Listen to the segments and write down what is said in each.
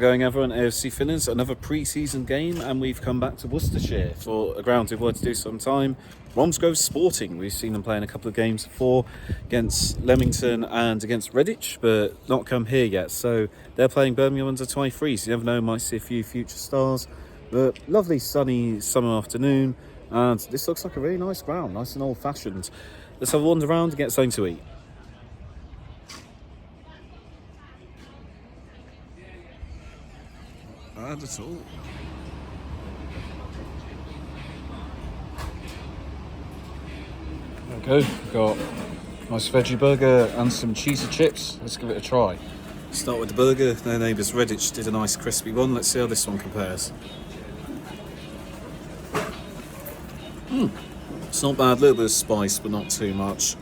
going, everyone? AFC Finners, another pre-season game, and we've come back to Worcestershire for a ground we've wanted to do some time. Bromsgrove Sporting, we've seen them playing a couple of games before against Leamington and against Redditch, but not come here yet. So they're playing Birmingham U23s. So you never know, might see a few future stars. But lovely sunny summer afternoon, and this looks like a really nice ground, nice and old-fashioned. Let's have a wander around and get something to eat. Bad at all. There we go. We've got a nice veggie burger and some cheesy chips. Let's give it a try. Start with the burger. Their neighbours Redditch did a nice crispy one. Let's see how this one compares. It's not bad. A little bit of spice, but not too much.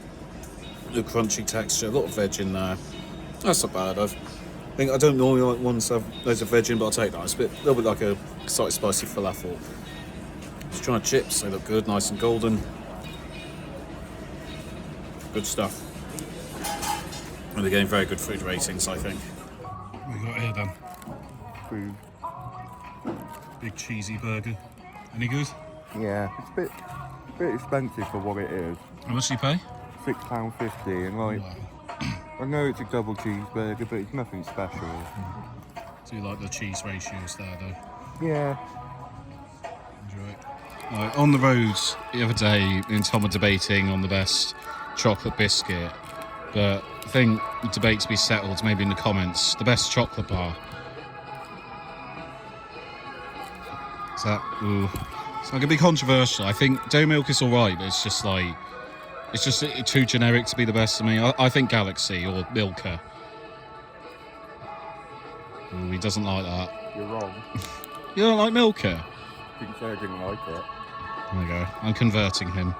The crunchy texture. A lot of veg in there. That's not bad. I don't normally like ones that have loads of veg in, but I'll take that. It's a little bit like a slightly spicy falafel. Let's try chips. They look good, nice and golden. Good stuff. And they're getting very good food ratings, I think. What we got here then? Food. Big cheesy burger. Any good? Yeah, it's a bit expensive for what it is. How much do you pay? £6.50, and like, Wow. I know it's a double cheeseburger, but it's nothing special. Do you like the cheese ratios there, though? Yeah. Enjoy it. Right, on the road the other day, me and Tom were debating on the best chocolate biscuit, but I think the debate to be settled, maybe in the comments, the best chocolate bar. Is that? Ooh. It's not going to be controversial. I think Dairy Milk is alright, but it's just too generic to be the best to me. I think Galaxy or Milka. Ooh, he doesn't like that. You're wrong. You don't like Milka? I didn't say I didn't like it. There we go. I'm converting him.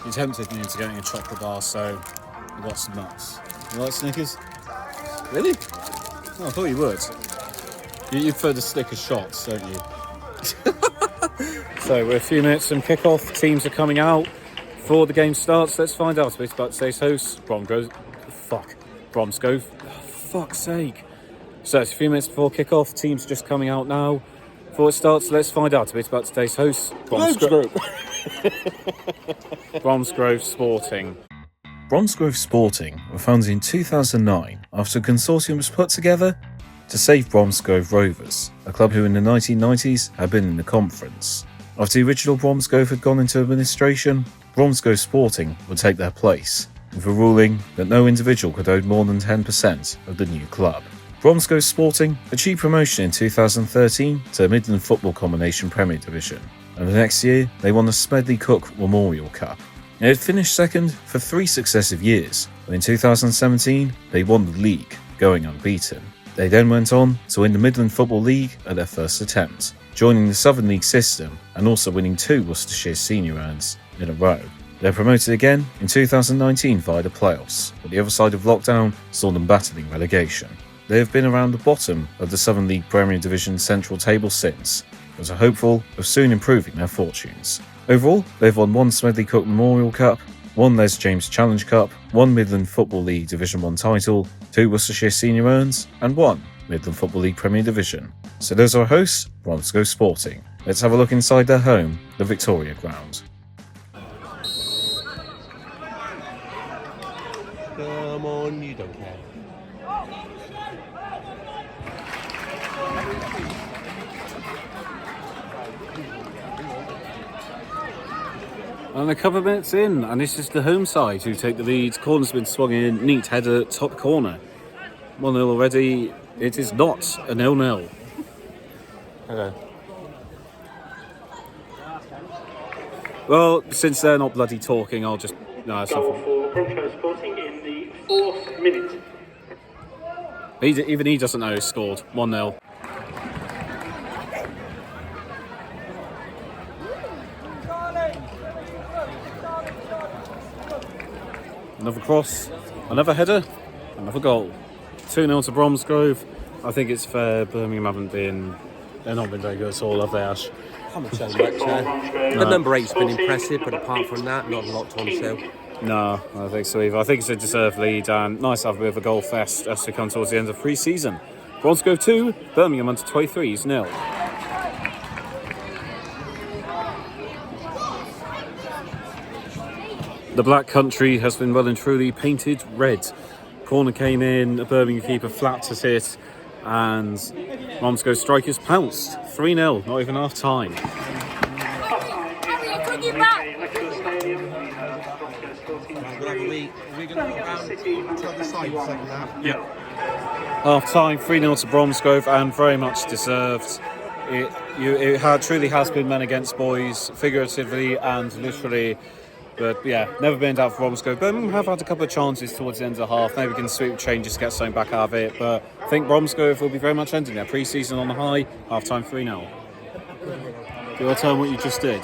You tempted me into getting a chocolate bar, so I got some nuts. You like Snickers? Really? Oh, I thought you would. You prefer the Snickers shots, don't you? So we're a few minutes from kick-off. Teams are coming out before the game starts. Let's find out a bit about today's hosts. Bromsgrove. Oh, fuck's sake. So it's a few minutes before kick-off. Teams are just coming out now. Before it starts, let's find out a bit about today's hosts. Bromsgrove Sporting. Bromsgrove Sporting were founded in 2009 after a consortium was put together to save Bromsgrove Rovers, a club who in the 1990s had been in the conference. After the original Bromsgrove had gone into administration, Bromsgrove Sporting would take their place, with a ruling that no individual could own more than 10% of the new club. Bromsgrove Sporting achieved promotion in 2013 to the Midland Football Combination Premier Division, and the next year they won the Smedley Cook Memorial Cup. They had finished second for 3 successive years, and in 2017 they won the league, going unbeaten. They then went on to win the Midland Football League at their first attempt, joining the Southern League system and also winning 2 Worcestershire senior urns in a row. They were promoted again in 2019 via the playoffs, but the other side of lockdown saw them battling relegation. They have been around the bottom of the Southern League Premier Division central table since, but are hopeful of soon improving their fortunes. Overall, they've won 1 Smedley Cook Memorial Cup, 1 Les James Challenge Cup, 1 Midland Football League Division 1 title, 2 Worcestershire senior urns, and 1 Midland Football League Premier Division. So those are our hosts, Bromsgrove Sporting. Let's have a look inside their home, the Victoria Ground. Come on, you don't care. And a couple of minutes in, and this is the home side who take the lead. Corner's been swung in, neat header, top corner. 1-0 already. It is not a 0-0. Okay. Well, since they're not bloody talking, I'll just... No, it's Goal not. for Bromsgrove Sporting in the 4th minute. Even he doesn't know he scored. 1-0. Another cross, another header, another goal. 2-0 to Bromsgrove. I think it's fair. Birmingham they're not been very good at all, have they, Ash? Haven't shown much. The number 8's been impressive, but apart from that, not a lot on show. No, I don't think so either. I think it's a deserved lead, and nice to have a bit of a goal fest as we come towards the end of pre-season. Bromsgrove 2, Birmingham U23s 0. The Black Country has been well and truly painted red. Corner came in, a Birmingham keeper flapped at it, and Bromsgrove strikers pounced. 3-0, not even half time. Half time, 3-0 to Bromsgrove, and very much deserved. It truly has been men against boys, figuratively and literally. But yeah, never been in doubt for Bromsgrove. Birmingham have had a couple of chances towards the end of the half. Maybe we can sweep changes to get something back out of it. But I think Bromsgrove will be very much ending their pre-season on the high. Half-time 3-0. Do you want to tell them what you just did?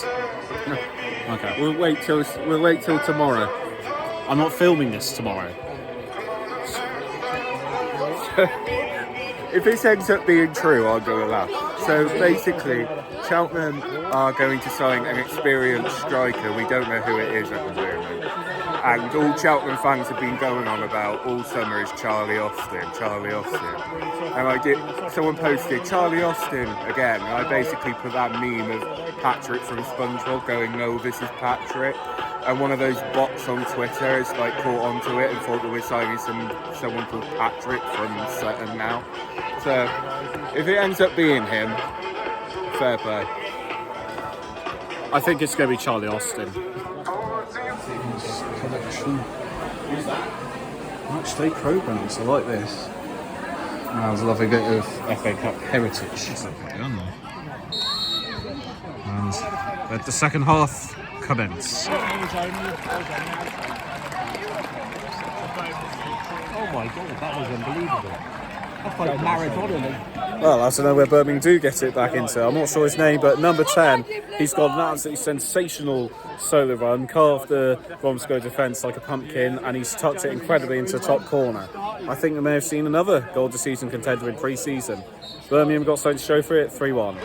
Okay. We'll wait till tomorrow. I'm not filming this tomorrow. If this ends up being true, I'll go laugh. So basically, Cheltenham are going to sign an experienced striker. We don't know who it is at the moment. And all Cheltenham fans have been going on about all summer is Charlie Austin. And someone posted Charlie Austin again. And I basically put that meme of Patrick from SpongeBob going, no, this is Patrick. And one of those bots on Twitter has like caught onto it and thought that we're signing someone called Patrick from Sutton now. So if it ends up being him, fair play. I think it's going to be Charlie Austin. Collection. Matchday programmes, I like this. There's a lovely bit of FA Cup heritage. And let the second half commence. Oh my God, that was unbelievable. That's like Maradona. Well, I don't know where Birmingham do get it back into. I'm not sure his name, but number 10, he's got an absolutely sensational solo run, carved the Bromsgrove defence like a pumpkin, and he's tucked it incredibly into the top corner. I think we may have seen another goal of the season contender in pre-season. Birmingham got something to show for it, 3-1.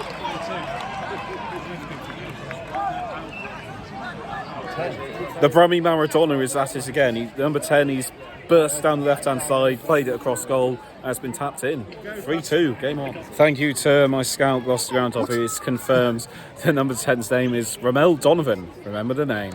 The Brummy Maradona is at it again. Number 10, he's burst down the left-hand side, played it across goal, and has been tapped in. 3-2, game on. Thank you to my scout, Gloucester Groundhog, who has confirmed the number 10's name is Ramel Donovan. Remember the name.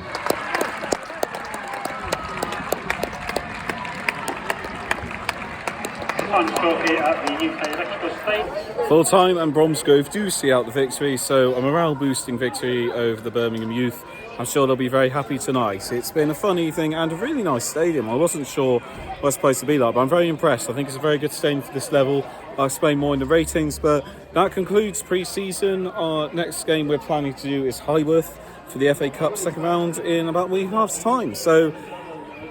Time score here at the UK Electrical State. Full time, and Bromsgrove do see out the victory, so a morale-boosting victory over the Birmingham Youth. I'm sure they'll be very happy tonight. It's been a fun evening and a really nice stadium. I wasn't sure what it's supposed to be like, but I'm very impressed. I think it's a very good stadium for this level. I'll explain more in the ratings, but that concludes pre-season. Our next game we're planning to do is Highworth for the FA Cup second round in about a week and a half's time. So,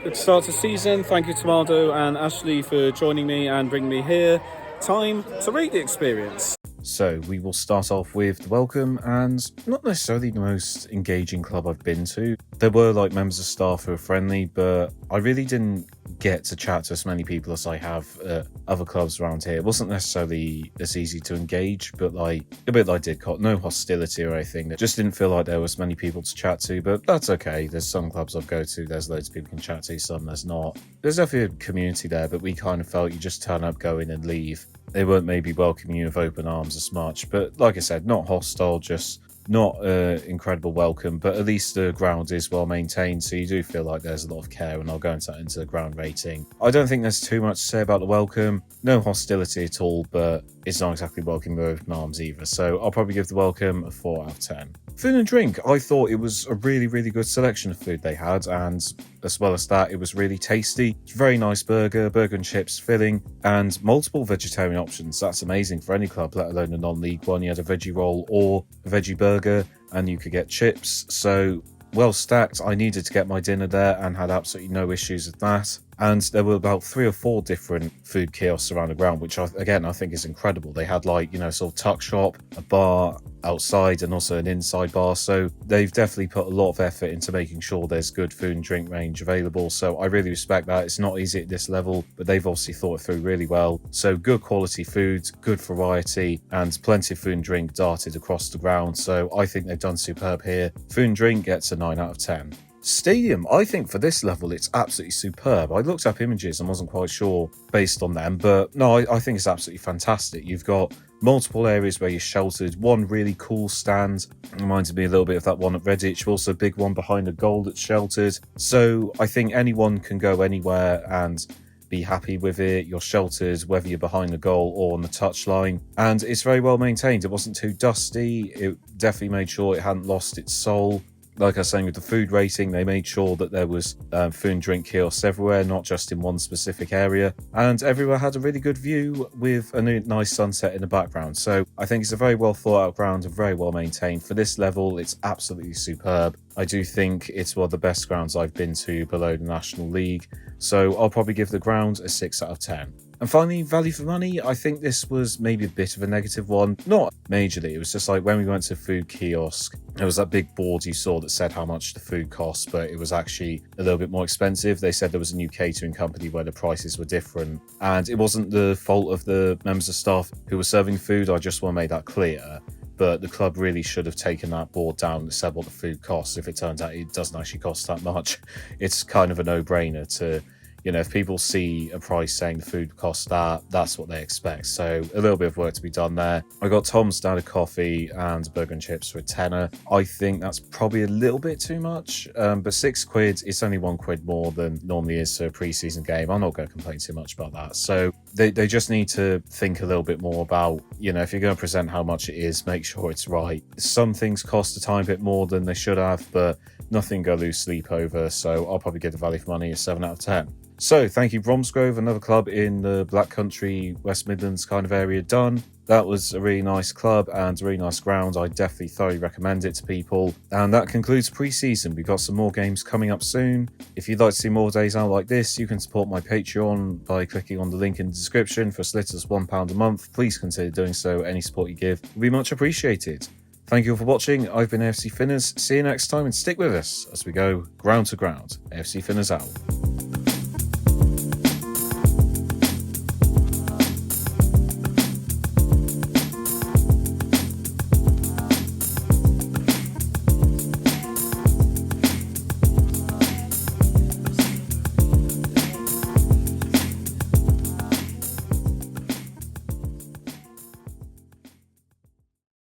good start to the season. Thank you to Mardo and Ashley for joining me and bringing me here. Time to rate the experience. So we will start off with the welcome, and not necessarily the most engaging club I've been to. There were like members of staff who were friendly, but I really didn't get to chat to as many people as I have at other clubs around here. It wasn't necessarily as easy to engage, but like a bit like Didcot, no hostility or anything. It just didn't feel like there was many people to chat to, but that's okay. There's some clubs I've go to, there's loads of people you can chat to, some there's not. There's definitely a community there, but we kind of felt you just turn up, go in and leave. They weren't maybe welcoming you with open arms as much, but like I said, not hostile, just not an incredible welcome, but at least the ground is well maintained, so you do feel like there's a lot of care, and I'll go into that into the ground rating. I don't think there's too much to say about the welcome. No hostility at all, but it's not exactly welcoming with open arms either, so I'll probably give the welcome a 4 out of 10. Food and drink, I thought it was a really, really good selection of food they had, and as well as that, it was really tasty. Very nice burger and chips filling, and multiple vegetarian options. That's amazing for any club, let alone a non-league one. You had a veggie roll or a veggie burger, and you could get chips, so well stacked. I needed to get my dinner there and had absolutely no issues with that. And there were about 3 or 4 different food kiosks around the ground, which I think is incredible. They had like, sort of tuck shop, a bar outside, and also an inside bar. So they've definitely put a lot of effort into making sure there's good food and drink range available. So I really respect that. It's not easy at this level, but they've obviously thought it through really well. So good quality food, good variety, and plenty of food and drink darted across the ground. So I think they've done superb here. Food and drink gets a 9 out of 10. Stadium, I think for this level, it's absolutely superb. I looked up images and wasn't quite sure based on them, but no, I think it's absolutely fantastic. You've got multiple areas where you're sheltered, one really cool stand, reminds me a little bit of that one at Redditch, also a big one behind a goal that's sheltered. So I think anyone can go anywhere and be happy with it. You're sheltered whether you're behind the goal or on the touchline, and it's very well maintained. It wasn't too dusty. It definitely made sure it hadn't lost its soul. Like I was saying with the food rating, they made sure that there was food and drink kiosks everywhere, not just in one specific area. And everywhere had a really good view with a nice sunset in the background. So I think it's a very well thought out ground and very well maintained. For this level, it's absolutely superb. I do think it's one of the best grounds I've been to below the National League. So I'll probably give the ground a 6 out of 10. And finally, value for money, I think this was maybe a bit of a negative one. Not majorly, it was just like when we went to food kiosk, there was that big board you saw that said how much the food costs, but it was actually a little bit more expensive. They said there was a new catering company where the prices were different. And it wasn't the fault of the members of staff who were serving food, I just want to make that clear. But the club really should have taken that board down and said what the food costs. If it turns out it doesn't actually cost that much, it's kind of a no-brainer to... if people see a price saying the food costs that, that's what they expect. So a little bit of work to be done there. I got Tom's down a coffee and burger and chips for a tenner. I think that's probably a little bit too much, but £6, it's only £1 more than normally is for a pre-season game. I'm not going to complain too much about that. So they just need to think a little bit more about, if you're going to present how much it is, make sure it's right. Some things cost a tiny bit more than they should have, but nothing go lose sleep over. So I'll probably give the value for money a 7 out of 10. So thank you, Bromsgrove, another club in the Black Country, West Midlands kind of area done. That was a really nice club and a really nice ground. I definitely thoroughly recommend it to people. And that concludes pre-season. We've got some more games coming up soon. If you'd like to see more days out like this, you can support my Patreon by clicking on the link in the description for as little as £1 a month. Please consider doing so. Any support you give will be much appreciated. Thank you all for watching. I've been AFC Finners. See you next time and stick with us as we go ground to ground. AFC Finners out.